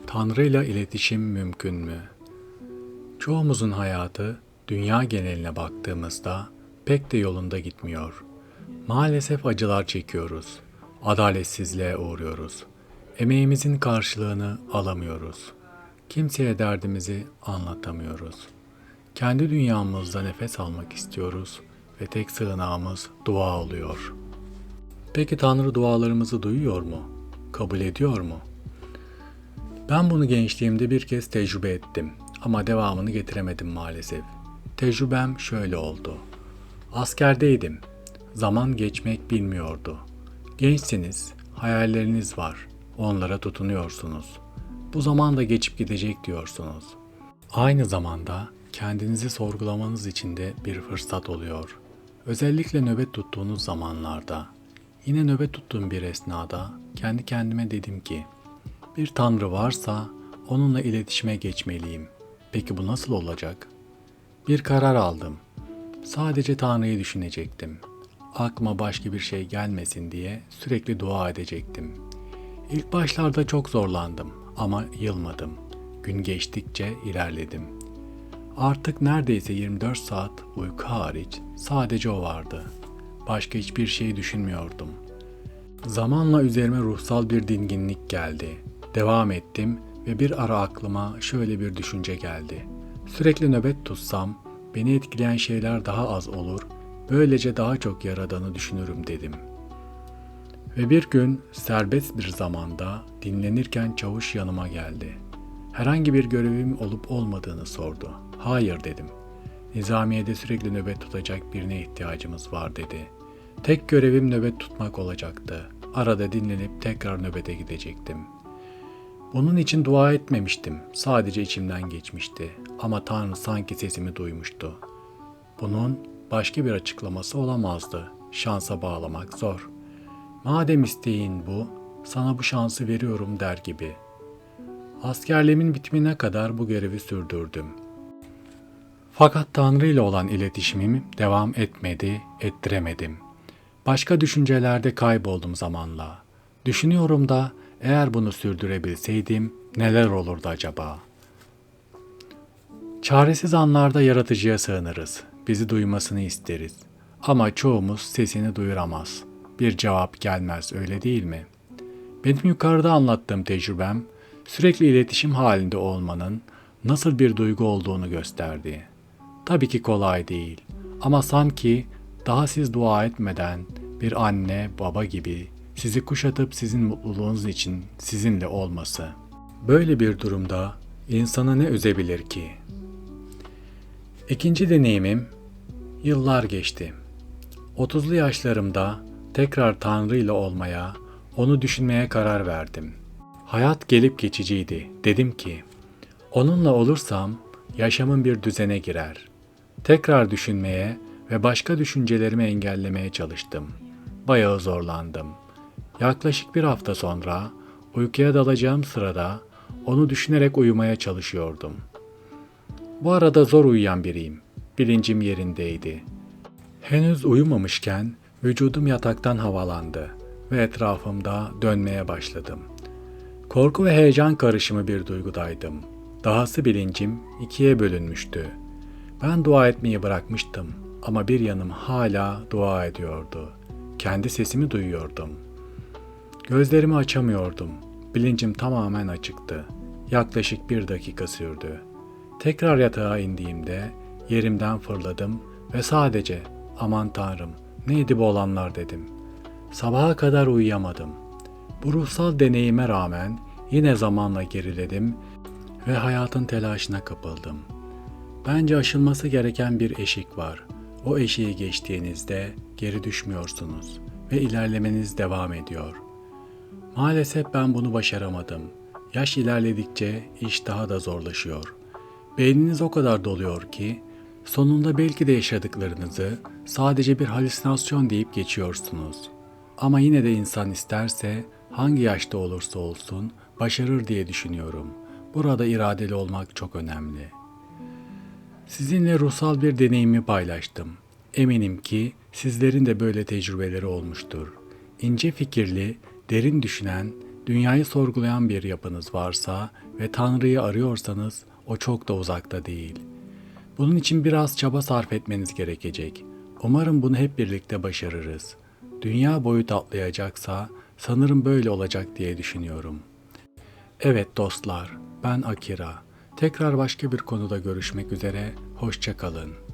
Tanrı'yla iletişim mümkün mü? Çoğumuzun hayatı dünya geneline baktığımızda pek de yolunda gitmiyor. Maalesef acılar çekiyoruz. Adaletsizliğe uğruyoruz. Emeğimizin karşılığını alamıyoruz. Kimseye derdimizi anlatamıyoruz. Kendi dünyamızda nefes almak istiyoruz ve tek sığınağımız dua oluyor. Peki Tanrı dualarımızı duyuyor mu? Kabul ediyor mu? Ben bunu gençliğimde bir kez tecrübe ettim ama devamını getiremedim maalesef. Tecrübem şöyle oldu. Askerdeydim. Zaman geçmek bilmiyordu. Gençsiniz, hayalleriniz var. Onlara tutunuyorsunuz. Bu zaman da geçip gidecek diyorsunuz. Aynı zamanda kendinizi sorgulamanız için de bir fırsat oluyor. Özellikle nöbet tuttuğunuz zamanlarda. Yine nöbet tuttuğum bir esnada kendi kendime dedim ki, bir tanrı varsa onunla iletişime geçmeliyim. Peki bu nasıl olacak? Bir karar aldım. Sadece Tanrı'yı düşünecektim. Aklıma başka bir şey gelmesin diye sürekli dua edecektim. İlk başlarda çok zorlandım ama yılmadım. Gün geçtikçe ilerledim. Artık neredeyse 24 saat uyku hariç sadece o vardı. Başka hiçbir şey düşünmüyordum. Zamanla üzerime ruhsal bir dinginlik geldi. Devam ettim ve bir ara aklıma şöyle bir düşünce geldi. Sürekli nöbet tutsam beni etkileyen şeyler daha az olur, böylece daha çok Yaradan'ı düşünürüm dedim. Ve bir gün serbest bir zamanda dinlenirken çavuş yanıma geldi. Herhangi bir görevim olup olmadığını sordu. Hayır dedim. Nizamiye'de sürekli nöbet tutacak birine ihtiyacımız var dedi. Tek görevim nöbet tutmak olacaktı. Arada dinlenip tekrar nöbete gidecektim. Bunun için dua etmemiştim. Sadece içimden geçmişti. Ama Tanrı sanki sesimi duymuştu. Bunun başka bir açıklaması olamazdı. Şansa bağlamak zor. Madem isteğin bu, sana bu şansı veriyorum der gibi. Askerliğimin bitimine kadar bu görevi sürdürdüm. Fakat Tanrı ile olan iletişimim devam etmedi, ettiremedim. Başka düşüncelerde kayboldum zamanla. Düşünüyorum da eğer bunu sürdürebilseydim neler olurdu acaba? Çaresiz anlarda yaratıcıya sığınırız. Bizi duymasını isteriz. Ama çoğumuz sesini duyuramaz. Bir cevap gelmez, öyle değil mi? Benim yukarıda anlattığım tecrübem sürekli iletişim halinde olmanın nasıl bir duygu olduğunu gösterdi. Tabii ki kolay değil ama sanki daha siz dua etmeden bir anne, baba gibi sizi kuşatıp sizin mutluluğunuz için sizinle olması. Böyle bir durumda insanı ne üzebilir ki? İkinci deneyimim, yıllar geçti. 30'lu yaşlarımda tekrar Tanrı ile olmaya, onu düşünmeye karar verdim. Hayat gelip geçiciydi. Dedim ki, onunla olursam yaşamım bir düzene girer. Tekrar düşünmeye ve başka düşüncelerimi engellemeye çalıştım. Bayağı zorlandım. Yaklaşık bir hafta sonra uykuya dalacağım sırada onu düşünerek uyumaya çalışıyordum. Bu arada zor uyuyan biriyim. Bilincim yerindeydi. Henüz uyumamışken vücudum yataktan havalandı ve etrafımda dönmeye başladım. Korku ve heyecan karışımı bir duygudaydım. Dahası bilincim ikiye bölünmüştü. Ben dua etmeyi bırakmıştım ama bir yanım hala dua ediyordu. Kendi sesimi duyuyordum. Gözlerimi açamıyordum. Bilincim tamamen açıktı. Yaklaşık 1 dakika sürdü. Tekrar yatağa indiğimde yerimden fırladım ve sadece "Aman Tanrım, neydi bu olanlar?" dedim. Sabaha kadar uyuyamadım. Bu ruhsal deneyime rağmen yine zamanla geriledim ve hayatın telaşına kapıldım. Bence aşılması gereken bir eşik var. O eşiği geçtiğinizde geri düşmüyorsunuz ve ilerlemeniz devam ediyor. Maalesef ben bunu başaramadım. Yaş ilerledikçe iş daha da zorlaşıyor. Beyniniz o kadar doluyor ki sonunda belki de yaşadıklarınızı sadece bir halüsinasyon deyip geçiyorsunuz. Ama yine de insan isterse hangi yaşta olursa olsun başarır diye düşünüyorum. Burada iradeli olmak çok önemli. Sizinle ruhsal bir deneyimi paylaştım. Eminim ki sizlerin de böyle tecrübeleri olmuştur. İnce fikirli, derin düşünen Dünyayı sorgulayan bir yapınız varsa ve Tanrı'yı arıyorsanız o çok da uzakta değil. Bunun için biraz çaba sarf etmeniz gerekecek. Umarım bunu hep birlikte başarırız. Dünya boyut atlayacaksa sanırım böyle olacak diye düşünüyorum. Evet dostlar, ben Akira. Tekrar başka bir konuda görüşmek üzere, hoşça kalın.